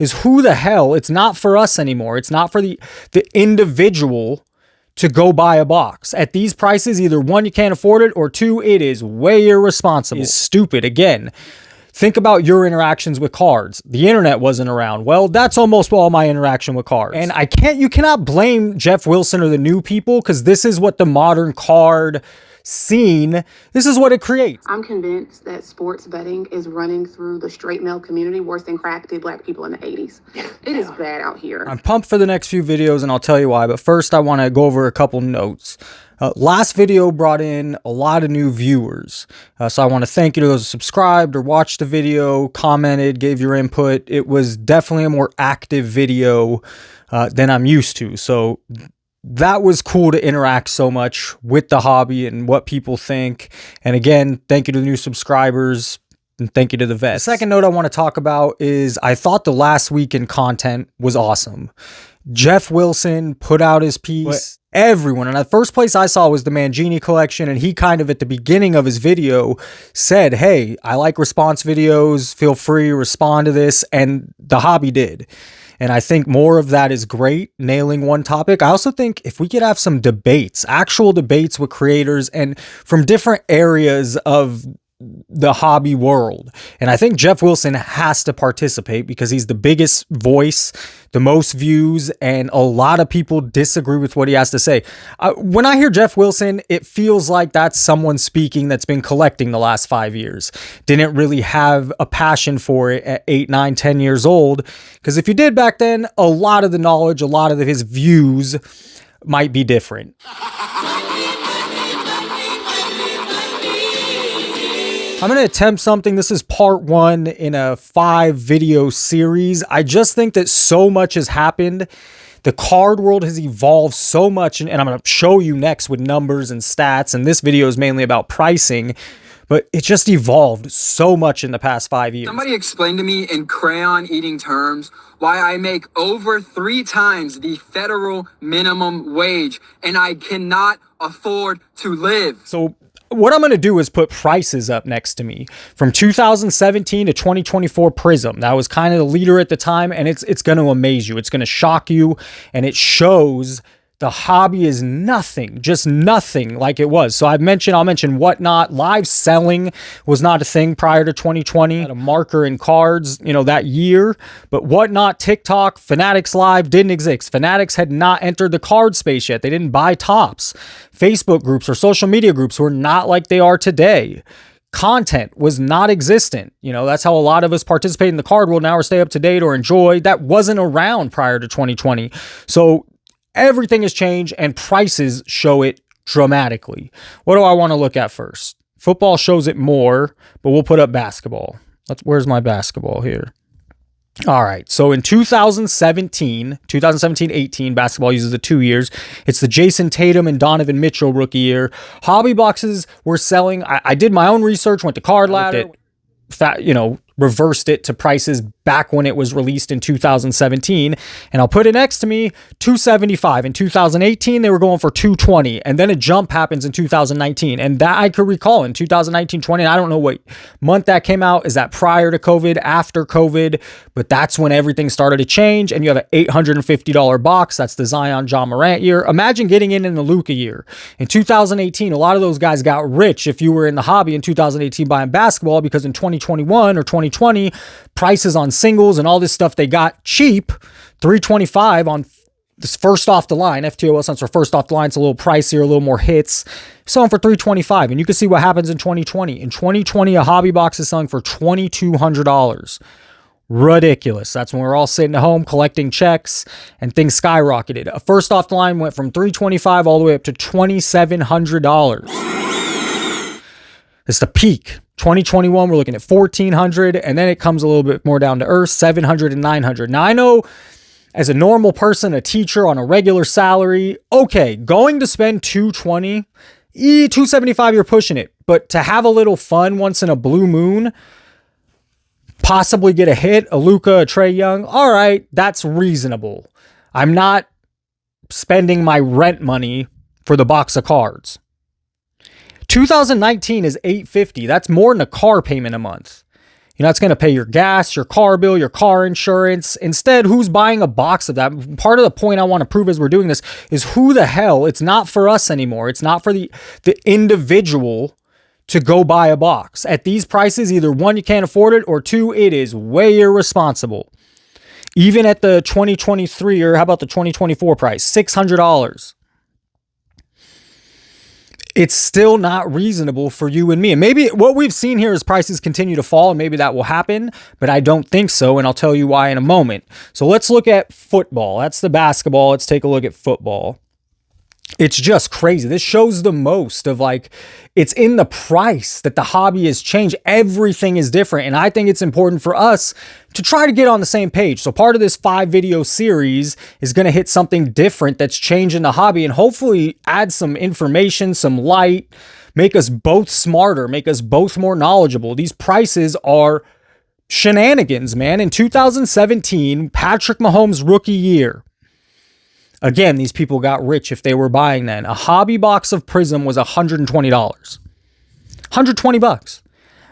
is who the hell, it's not for us anymore. It's not for the individual to go buy a box. At these prices, either one, you can't afford it, or two, it is way irresponsible. It's stupid. Again, think about your interactions with cards. The internet wasn't around. Well, that's almost all my interaction with cards. And you cannot blame Jeff Wilson or the new people, because this is what the modern card scene, this is what it creates. I'm convinced that sports betting is running through the straight male community worse than crack did black people in the 80s. It is bad out here. I'm pumped for the next few videos, and I'll tell you why. But first, I want to go over a couple notes. Last video brought in a lot of new viewers. So I want to thank you to those who subscribed or watched the video, commented, gave your input. It was definitely a more active video than I'm used to. So that was cool to interact so much with the hobby and what people think. And again, thank you to the new subscribers, and thank you to the vets. The second note I want to talk about is I thought the last week in content was awesome. Jeff Wilson put out his piece. Everyone, and the first place I saw was the Mangini collection, and he kind of at the beginning of his video said, hey, I like response videos, feel free to respond to this, and the hobby did. And I think more of that is great, nailing one topic. I also think if we could have some debates, actual debates with creators and from different areas of the hobby world. And I think Jeff Wilson has to participate because he's the biggest voice, the most views, and a lot of people disagree with what he has to say. When I hear Jeff Wilson, it feels like that's someone speaking that's been collecting the last 5 years. Didn't really have a passion for it at 8, 9, 10 years old. Because if you did back then, a lot of the knowledge, a lot of his views might be different. I'm going to attempt something. This is part 1 in a 5 video series. I just think that so much has happened. The card world has evolved so much, and I'm going to show you next with numbers and stats. And this video is mainly about pricing, but it just evolved so much in the past 5 years. Somebody explain to me in crayon eating terms why I make over 3 times the federal minimum wage and I cannot afford to live. So what I'm going to do is put prices up next to me from 2017 to 2024 Prism. That was kind of the leader at the time, and it's going to amaze you. It's going to shock you, and it shows the hobby is nothing, just nothing like it was. So I'll mention Whatnot. Live selling was not a thing prior to 2020. Had a marker in cards, that year. But Whatnot, TikTok, Fanatics Live didn't exist. Fanatics had not entered the card space yet. They didn't buy tops. Facebook groups or social media groups were not like they are today. Content was not existent. That's how a lot of us participate in the card world now or stay up to date or enjoy. That wasn't around prior to 2020. So everything has changed, and prices show it dramatically. What do I want to look at first? Football shows it more, but we'll put up basketball. Where's my basketball here? All right. So in 2017-18, basketball uses the 2 years. It's the Jason Tatum and Donovan Mitchell rookie year. Hobby boxes were selling. I did my own research, went to Card Ladder, reversed it to prices back when it was released in 2017. And I'll put it next to me, $275. In 2018, they were going for $220. And then a jump happens in 2019. And that I could recall in 2019-20. I don't know what month that came out. Is that prior to COVID, after COVID? But that's when everything started to change. And you have an $850 box. That's the Zion Ja Morant year. Imagine getting in the Luka year. In 2018, a lot of those guys got rich if you were in the hobby in 2018 buying basketball, because in 2021 or 2020, prices on singles and all this stuff, they got cheap. $325 on this first off the line. FTOL cents for first off the line. It's a little pricier, a little more hits. Selling for $325. And you can see what happens in 2020. In 2020, a hobby box is selling for $2,200. Ridiculous. That's when we're all sitting at home collecting checks and things skyrocketed. A first off the line went from $325 all the way up to $2,700. It's the peak. 2021, we're looking at $1,400, and then it comes a little bit more down to earth, $700 and $900. Now, I know as a normal person, a teacher on a regular salary, okay, going to spend $220, $275, you're pushing it. But to have a little fun once in a blue moon, possibly get a hit, a Luka, a Trae Young, all right, that's reasonable. I'm not spending my rent money for the box of cards. 2019 is $850. That's more than a car payment a month. You know, it's going to pay your gas, your car bill, your car insurance. Instead, who's buying a box of that? Part of the point I want to prove as we're doing this is who the hell, it's not for us anymore. It's not for the individual to go buy a box. At these prices, either one, you can't afford it, or two, it is way irresponsible. Even at the 2023, or how about the 2024 price, $600. It's still not reasonable for you and me. And maybe what we've seen here is prices continue to fall, and maybe that will happen, but I don't think so, and I'll tell you why in a moment. So let's look at football. That's the basketball. Let's take a look at football. It's just crazy. This shows the most of, like, it's in the price that the hobby has changed. Everything is different. And I think it's important for us to try to get on the same page. So part of this 5-video series is going to hit something different that's changing the hobby, and hopefully add some information, some light, make us both smarter, make us both more knowledgeable. These prices are shenanigans, man. In 2017, Patrick Mahomes' rookie year, again, these people got rich if they were buying then. A hobby box of Prizm was $120. $120.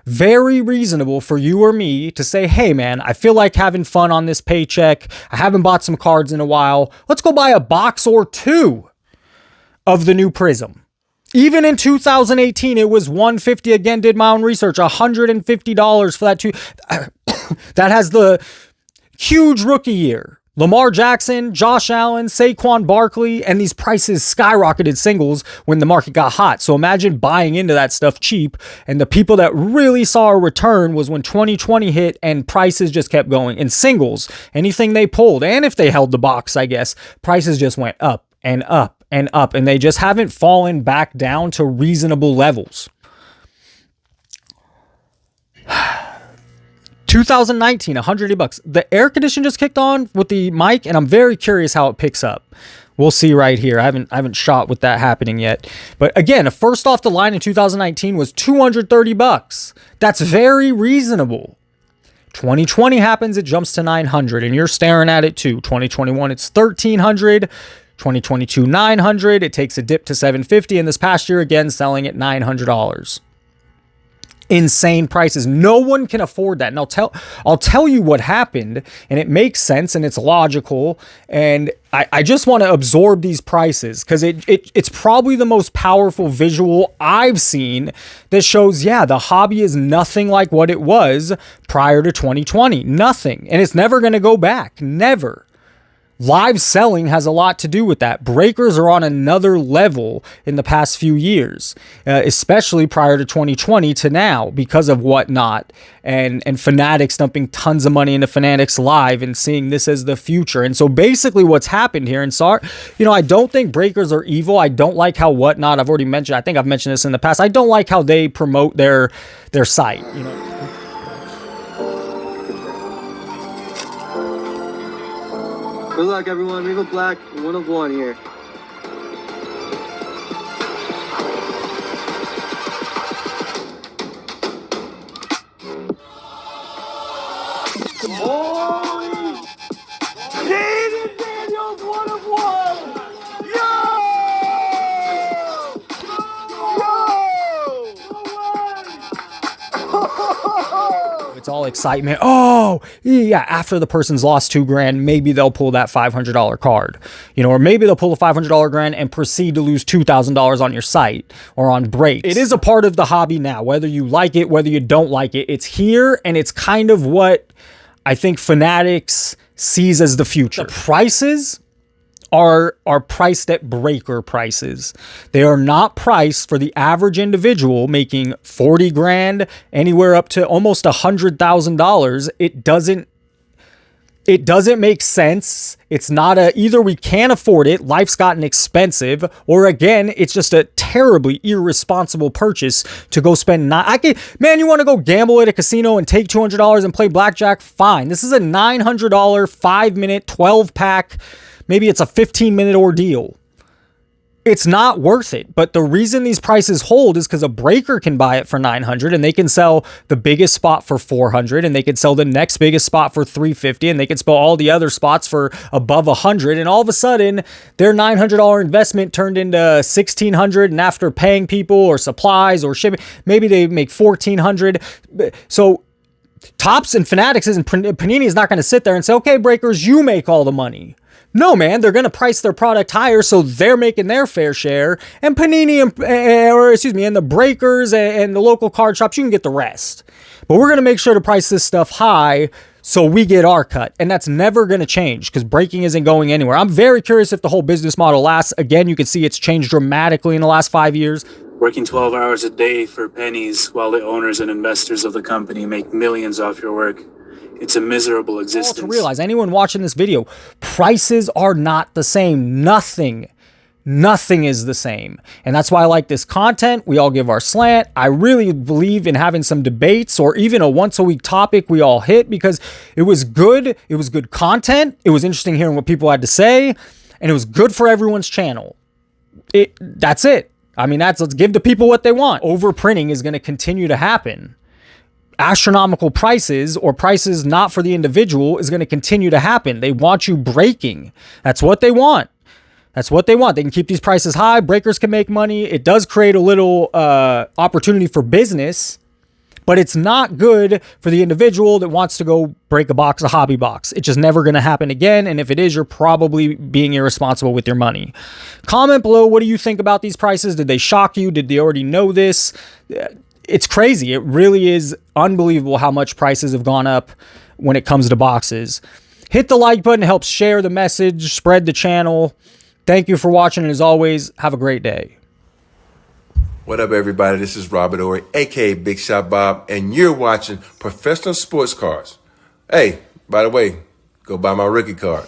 Very reasonable for you or me to say, hey man, I feel like having fun on this paycheck. I haven't bought some cards in a while. Let's go buy a box or two of the new Prizm. Even in 2018, it was $150. Again, did my own research. $150 for that two. That has the huge rookie year. Lamar Jackson, Josh Allen, Saquon Barkley, and these prices skyrocketed singles when the market got hot. So imagine buying into that stuff cheap. And the people that really saw a return was when 2020 hit and prices just kept going. And singles, anything they pulled, and if they held the box, I guess, prices just went up and up and up. And they just haven't fallen back down to reasonable levels. 2019, $180. The air condition just kicked on with the mic, and I'm very curious how it picks up. We'll see right here. I haven't shot with that happening yet. But again, first off the line in 2019 was $230. That's very reasonable. 2020 happens, it jumps to $900, and you're staring at it too. 2021, it's $1,300. 2022, $900. It takes a dip to $750, and this past year again selling at $900. Insane prices. No one can afford that. And I'll tell you what happened, and it makes sense and it's logical. And I just want to absorb these prices because it's probably the most powerful visual I've seen that shows, yeah, the hobby is nothing like what it was prior to 2020. Nothing. And it's never going to go back. Never. Live selling has a lot to do with that. Breakers are on another level in the past few years, especially prior to 2020 to now because of Whatnot and Fanatics dumping tons of money into Fanatics Live and seeing this as the future. And so basically what's happened here, and sorry, I don't think breakers are evil. I don't like how Whatnot, I've already mentioned, I think I've mentioned this in the past. I don't like how they promote their site, Good luck, everyone. Riva Black, 1 of 1 here. Oh! Jaden Daniels, 1 of 1! It's all excitement. Oh, yeah. After the person's lost $2,000, maybe they'll pull that $500 card, or maybe they'll pull a $500 grand and proceed to lose $2,000 on your site or on breaks. It is a part of the hobby now, whether you like it, whether you don't like it. It's here, and it's kind of what I think Fanatics sees as the future. The prices are priced at breaker prices. They are not priced for the average individual making 40 grand, anywhere up to almost $100,000. It doesn't make sense. It's not either we can't afford it, life's gotten expensive, or again, it's just a terribly irresponsible purchase to go spend. Man, you want to go gamble at a casino and take $200 and play blackjack? Fine. This is a $900 5-minute 12-pack. Maybe it's a 15-minute ordeal. It's not worth it. But the reason these prices hold is because a breaker can buy it for $900 and they can sell the biggest spot for $400 and they can sell the next biggest spot for $350 and they can sell all the other spots for above $100. And all of a sudden, their $900 investment turned into $1,600. And after paying people or supplies or shipping, maybe they make $1,400. So Topps and Fanatics Panini is not going to sit there and say, okay, breakers, you make all the money. No, man, they're going to price their product higher so they're making their fair share. And Panini, and the breakers and the local card shops, you can get the rest. But we're going to make sure to price this stuff high so we get our cut. And that's never going to change because breaking isn't going anywhere. I'm very curious if the whole business model lasts. Again, you can see it's changed dramatically in the last 5 years. Working 12 hours a day for pennies while the owners and investors of the company make millions off your work. It's a miserable existence. To realize, anyone watching this video, prices are not the same. Nothing is the same. And that's why I like this content. We all give our slant. I really believe in having some debates or even a once a week topic we all hit because it was good. It was good content. It was interesting hearing what people had to say. And it was good for everyone's channel. That's it. I mean, let's give the people what they want. Overprinting is going to continue to happen. Astronomical prices or prices not for the individual is going to continue to happen. They want you breaking. That's what they want. That's what they want. They can keep these prices high. Breakers can make money. It does create a little opportunity for business, but it's not good for the individual that wants to go break a box, a hobby box. It's just never going to happen again. And if it is, you're probably being irresponsible with your money. Comment below. What do you think about these prices? Did they shock you? Did they already know this? It's crazy. It really is unbelievable how much prices have gone up when it comes to boxes. Hit the like button. It helps share the message, spread the channel. Thank you for watching. And as always, have a great day. What up, everybody? This is Robert Horry, a.k.a. Big Shot Bob, and you're watching Professional Sports Cards. Hey, by the way, go buy my rookie card.